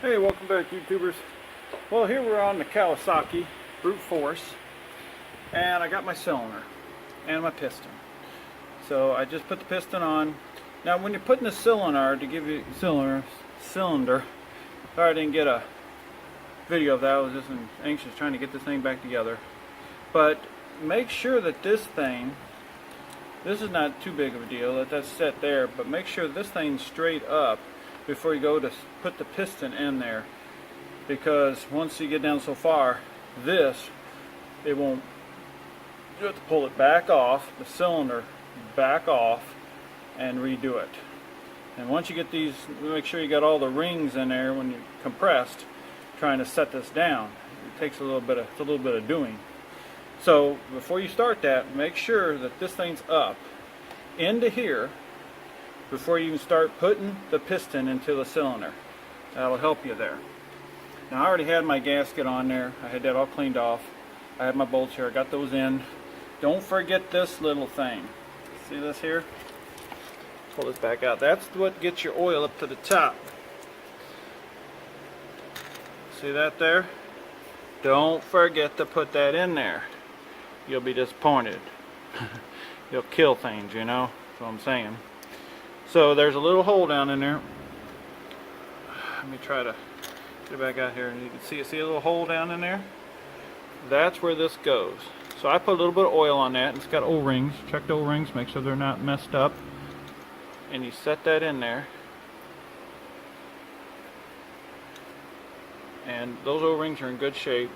Hey, welcome back, YouTubers. Well, here we're on the Kawasaki Brute Force, and I got my cylinder and my piston. So I just put the piston on. Now, when you're putting the cylinder, to give you cylinder, sorry I didn't get a video of that. I was just anxious trying to get this thing back together. But make sure that this is not too big of a deal. Let that set there. But make sure this thing's straight up before you go to put the piston in there, because once you get down so far, it won't. You have to pull it back off, the cylinder back off, and redo it. And once you get these, make sure you got all the rings in there when you compressed, trying to set this down. It takes a little bit of doing. So before you start that, make sure that this thing's up into here before you can start putting the piston into the cylinder. That'll help you there. Now, I already had my gasket on there. I had that all cleaned off. I had my bolts here. I got those in. Don't forget this little thing. See this here? Pull this back out. That's what gets your oil up to the top. See that there? Don't forget to put that in there. You'll be disappointed. You'll kill things, you know? That's what I'm saying. So there's a little hole down in there. Let me try to get it back out here, and you can see a little hole down in there. That's where this goes. So I put a little bit of oil on that, and it's got O-rings. Check the O-rings, make sure they're not messed up. And you set that in there. And those O-rings are in good shape.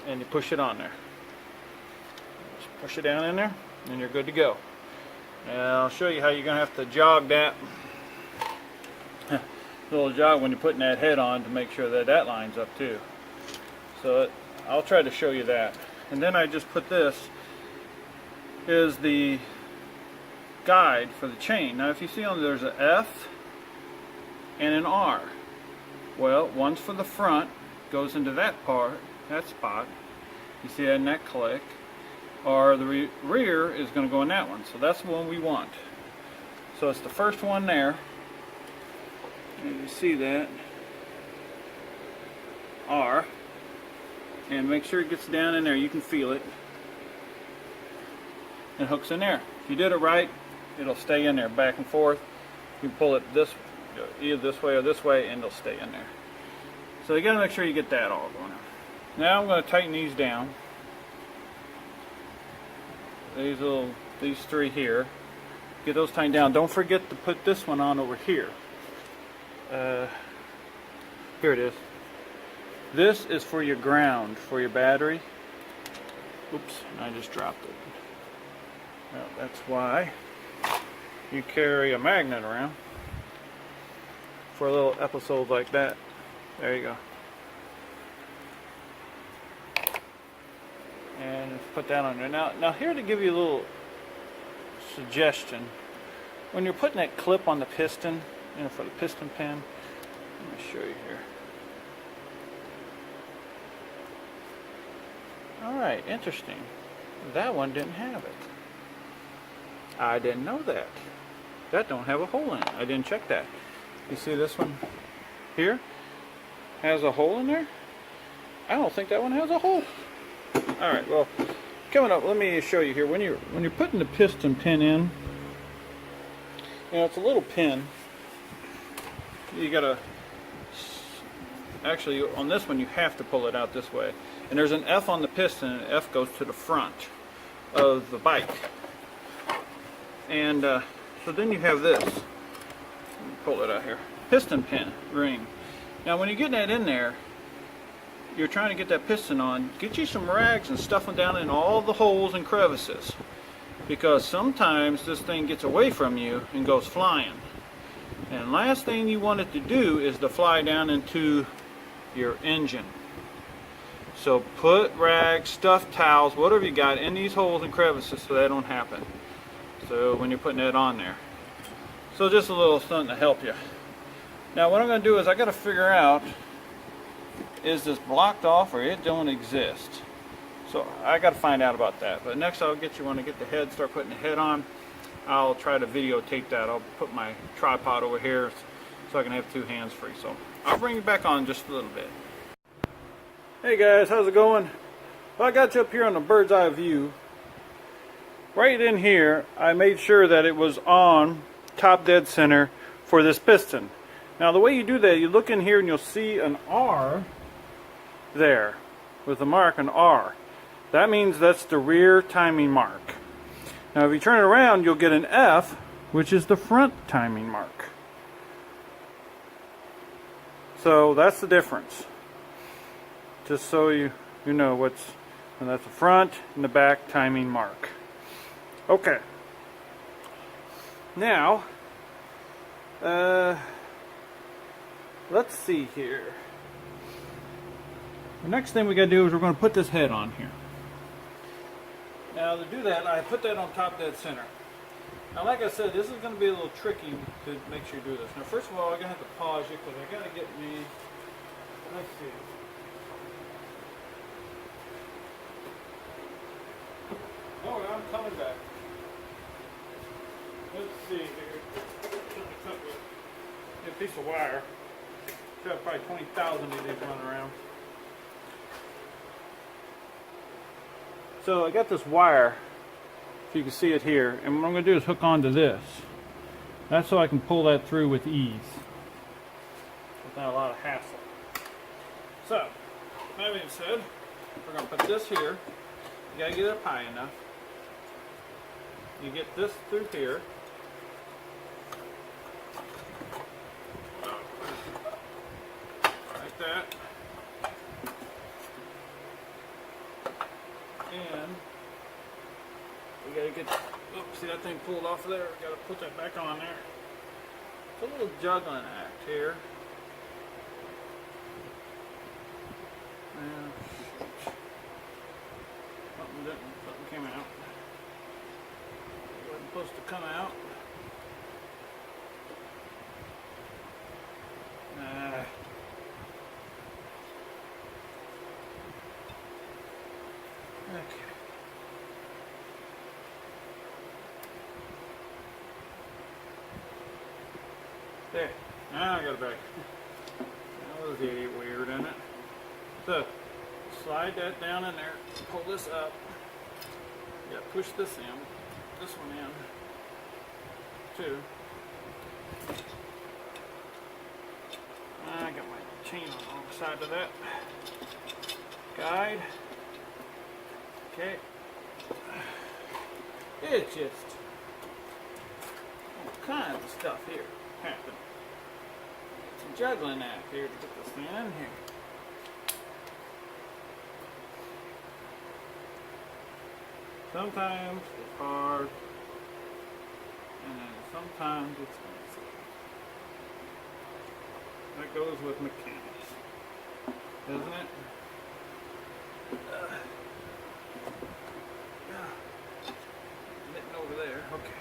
And you push it on there. Just push it down in there, and you're good to go. And I'll show you how you're going to have to jog that little jog when you're putting that head on to make sure that that lines up too. So I'll try to show you that. And then I just put this is the guide for the chain. Now if you see on there's an F and an R. Well, one's for the front, goes into that spot. You see that in that click. Or the rear is going to go in that one. So that's the one we want. So it's the first one there. And you see that. R. And make sure it gets down in there. You can feel it. It hooks in there. If you did it right, it'll stay in there back and forth. You can pull it either this way or this way, and it'll stay in there. So you got to make sure you get that all going on. Now I'm going to tighten these down. These three here, get those tightened down. Don't forget to put this one on over here. Here it is. This is for your ground, for your battery. Oops, I just dropped it. Well, that's why you carry a magnet around for little episodes like that. There you go. And put that on there. Now here to give you a little suggestion. When you're putting that clip on the piston, for the piston pin, let me show you here. Alright, interesting. That one didn't have it. I didn't know that. That don't have a hole in it. I didn't check that. You see this one here? Has a hole in there? I don't think that one has a hole. Alright, well, coming up, let me show you here. When you're putting the piston pin in, it's a little pin. You gotta, actually on this one you have to pull it out this way. And there's an F on the piston, and F goes to the front of the bike. And so then you have this. Let me pull it out here. Piston pin ring. Now when you get that in there, you're trying to get that piston on, get you some rags and stuff them down in all the holes and crevices, because sometimes this thing gets away from you and goes flying, and last thing you want it to do is to fly down into your engine. So put rags, stuffed towels, whatever you got in these holes and crevices so that don't happen. So when you're putting that on there, so just a little something to help you. Now what I'm going to do is I got to figure out, is this blocked off or it don't exist? So I got to find out about that. But next I'll get you, when I get the head, start putting the head on, I'll try to videotape that. I'll put my tripod over here so I can have two hands free. So I'll bring you back on just a little bit. Hey guys, how's it going? Well, I got you up here on the bird's eye view. Right in here, I made sure that it was on top dead center for this piston. Now the way you do that, you look in here and you'll see an R there with a mark, an R. That means that's the rear timing mark. Now if you turn it around, you'll get an F, which is the front timing mark. So that's the difference. Just so you know what's, and that's the front and the back timing mark. Okay. Now, let's see here. The next thing we got to do is we're going to put this head on here. Now to do that, I put that on top dead center. Now like I said, this is going to be a little tricky to make sure you do this. Now first of all, I'm going to have to pause you because I got to get me, let's see. Oh, I'm coming back. Let's see here. A piece of wire. Should have probably 20,000 of these running around. So I got this wire, if you can see it here, and what I'm going to do is hook onto this. That's so I can pull that through with ease, without a lot of hassle. So, that being said, we're going to put this here. You got to get it up high enough. You get this through here. Like that. And we gotta get, oops, see that thing pulled off of there? We gotta put that back on there. It's a little juggling act here. And something came out. It wasn't supposed to come out. Okay. There. Now I got it back. That was weird, isn't it? So, slide that down in there. Pull this up. You gotta push this in. This one in. Too. I got my chain on the wrong side of that. Guide. Okay. It's just all kinds of stuff here happening. Some juggling act here to get this thing in here. Sometimes it's hard, and then sometimes it's easy. That goes with mechanics, doesn't it? Mitten over there, okay.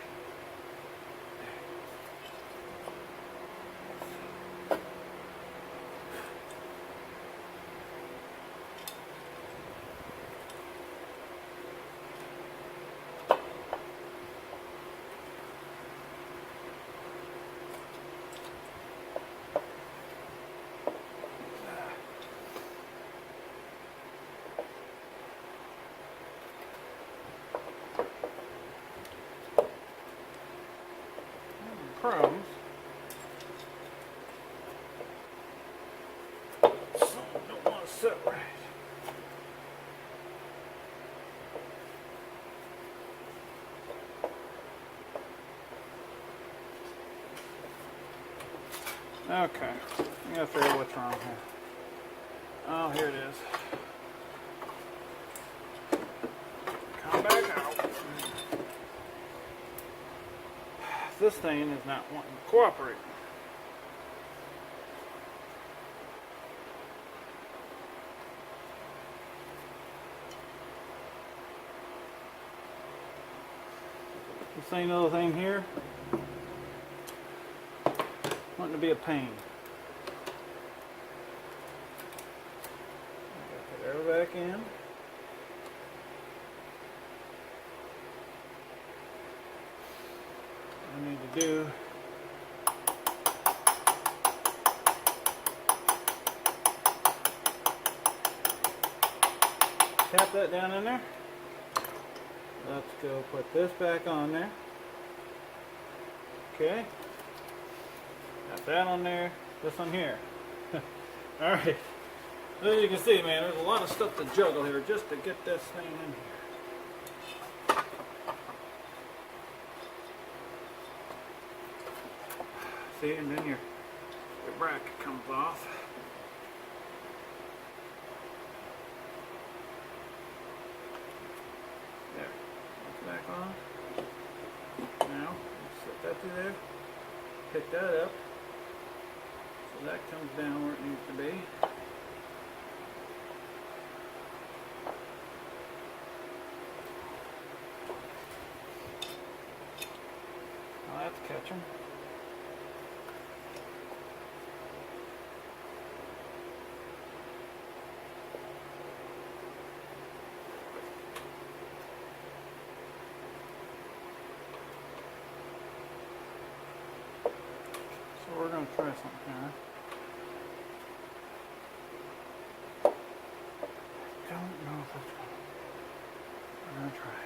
Crumbs. Some don't want to sit right. Okay, I gotta figure out what's wrong here. Oh, here it is. Come back out. This thing is not wanting to cooperate. This ain't another thing here. Wanting to be a pain. Put air back in. I need to do tap that down in there. Let's go put this back on there. Okay. Got that on there. This one here. Alright. As you can see, man, there's a lot of stuff to juggle here just to get this thing in here. See, and then your bracket comes off. There. That's back on. Now, set that through there. Pick that up. So that comes down where it needs to be. Now that's catching. So we're going to try something here. I don't know if it's going to. We're going to try it.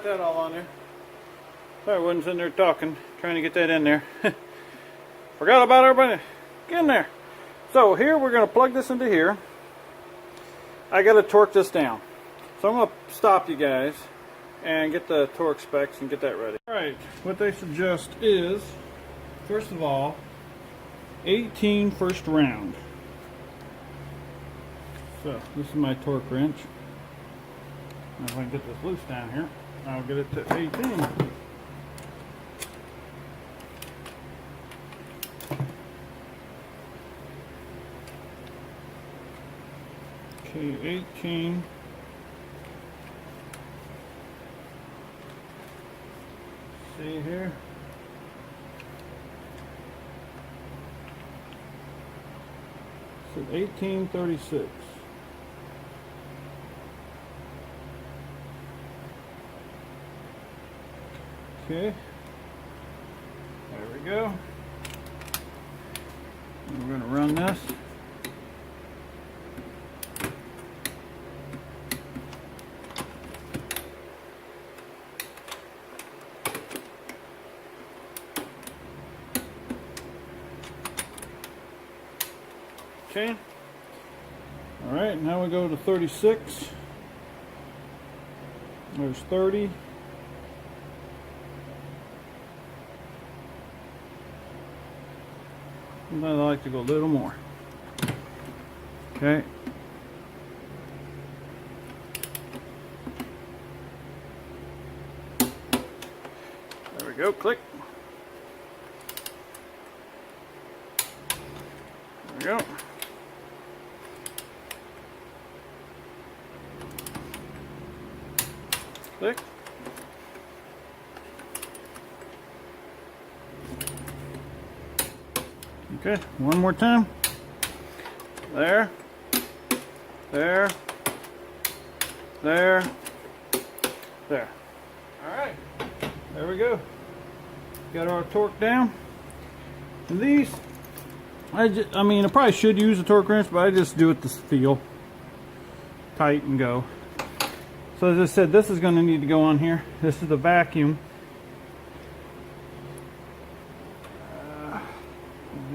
got that all on there. Sorry, I wasn't sitting there talking, trying to get that in there. Forgot about everybody. Get in there. So here we're going to plug this into here. I got to torque this down. So I'm going to stop you guys and get the torque specs and get that ready. Alright, what they suggest is, first of all, 18 first round. So this is my torque wrench. Now if I can get this loose down here, I'll get it to 18. Okay, 18. See here. So 1836. Okay. There we go. And we're going to run this. Okay. All right, now we go to 36. There's 30. And I like to go a little more. Okay. There we go, click. There we go. Click. Okay, one more time. There. There. There. There. Alright. There we go. Got our torque down. And these, I mean, I probably should use a torque wrench, but I just do it to feel tight and go. So as I said, this is going to need to go on here. This is the vacuum.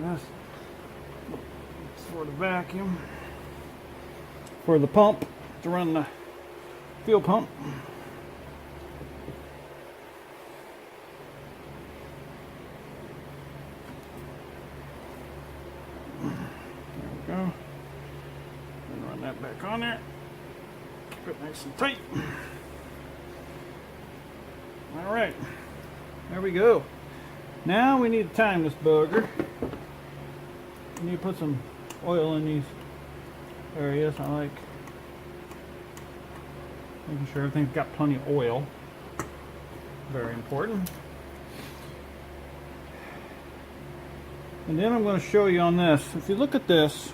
This is for the vacuum. For the pump, to run the fuel pump. There we go. And run that back on there. Keep it nice and tight. All right, there we go. Now we need to time this bugger. We need to put some oil in these areas. I like making sure everything's got plenty of oil. Very important. And then I'm going to show you on this. If you look at this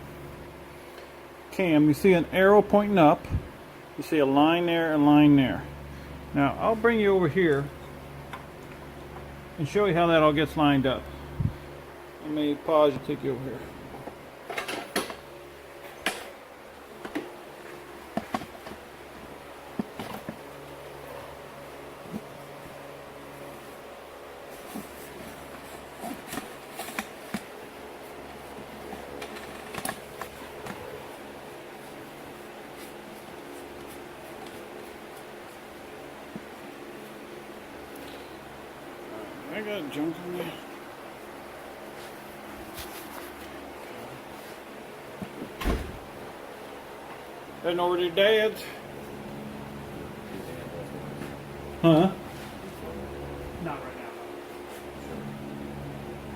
cam, you see an arrow pointing up. You see a line there, a line there. Now I'll bring you over here and show you how that all gets lined up. Let me pause and take you over here. I got junk in there. Heading over to Dad's. Huh? Not right now.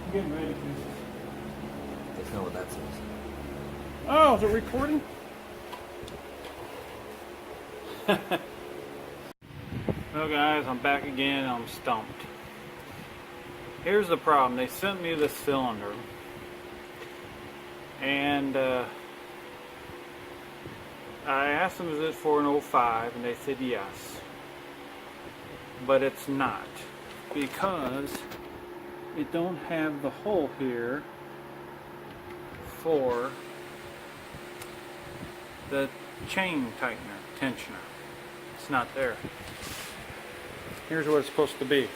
I'm getting ready to. That's not what that says. Oh, is it recording? Well guys, I'm back again. I'm stumped. Here's the problem. They sent me this cylinder, and I asked them, is it for an 05, and they said yes. But it's not, because it don't have the hole here for the chain tightener, tensioner. It's not there. Here's what it's supposed to be.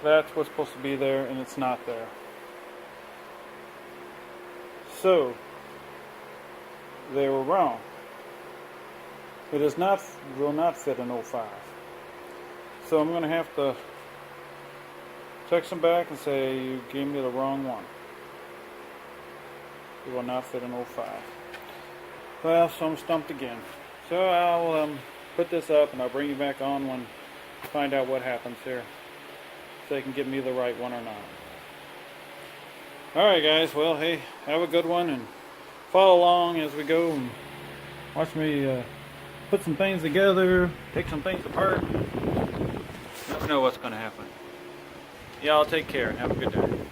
That's what's supposed to be there, and it's not there. So, they were wrong. It will not fit an 05. So I'm going to have to text them back and say, you gave me the wrong one. It will not fit an 05. Well, so I'm stumped again. So I'll put this up and I'll bring you back on when I find out what happens here. If they can give me the right one or not. Alright guys, well hey, have a good one and follow along as we go and watch me put some things together, take some things apart. Never know what's going to happen. Y'all take care and have a good day.